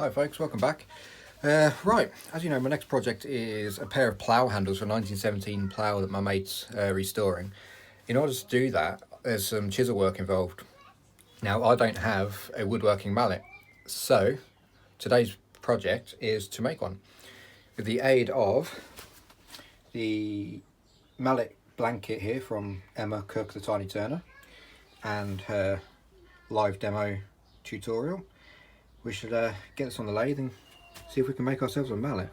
Hi folks, welcome back. Right, as you know, my next project is a pair of plough handles for a 1917 plough that my mate's restoring. In order to do that, there's some chisel work involved. Now, I don't have a woodworking mallet, so today's project is to make one. With the aid of the mallet blanket here from Emma Cook, the Tiny Turner, and her live demo tutorial, we should get this on the lathe and see if we can make ourselves a mallet.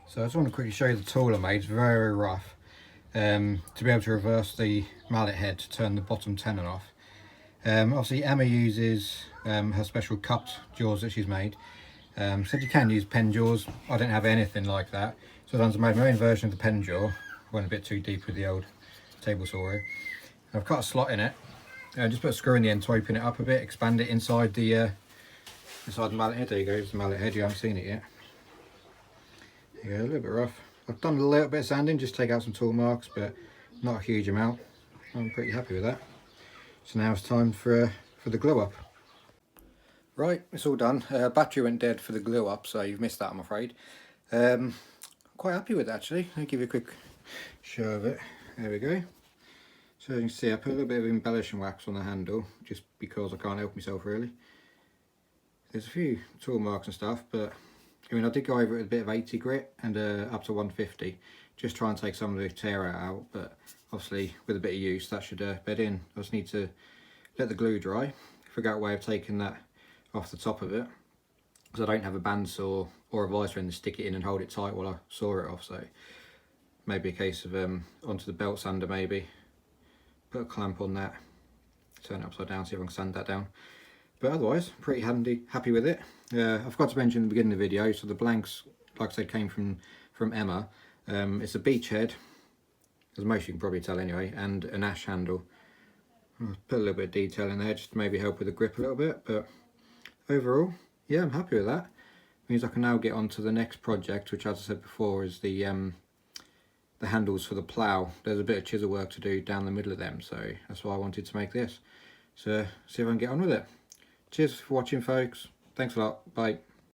So I just want to quickly show you the tool I made. It's very rough. To be able to reverse the mallet head to turn the bottom tenon off. Obviously Emma uses her special cupped jaws that she's made. So you can use pen jaws. I don't have anything like that. So I've made my own version of the pen jaw. Went a bit too deep with the old table saw here. I've cut a slot in it. Just put a screw in the end to open it up a bit, expand it inside the mallet head. There you go, it's the mallet head, you haven't seen it yet. There you go, a little bit rough. I've done a little bit of sanding, just take out some tool marks, but not a huge amount. I'm pretty happy with that. So now it's time for the glue up. Right, it's all done. Battery went dead for the glue up, so you've missed that, I'm afraid. Quite happy with it actually. I'll give you a quick show of it. There we go. So you can see I put a little bit of embellishing wax on the handle, just because I can't help myself really. There's a few tool marks and stuff, but I mean I did go over it with a bit of 80 grit and up to 150, just try and take some of the tear out, but obviously with a bit of use that should bed in. I just need to let the glue dry, figure out a way of taking that off the top of it, because I don't have a bandsaw or a vice end to stick it in and hold it tight while I saw it off, so maybe a case of onto the belt sander maybe, put a clamp on that, turn it upside down, see if I can sand that down. But otherwise, pretty happy with it. I forgot to mention at the beginning of the video, so the blanks, like I said, came from Emma. It's a beech head, as most you can probably tell anyway, and an ash handle. I'll put a little bit of detail in there just to maybe help with the grip a little bit, but overall, yeah, I'm happy with that. It means I can now get on to the next project, which, as I said before, is the handles for the plough. There's a bit of chisel work to do down the middle of them, so that's why I wanted to make this. So see if I can get on with it. Cheers for watching, folks. Thanks a lot. Bye.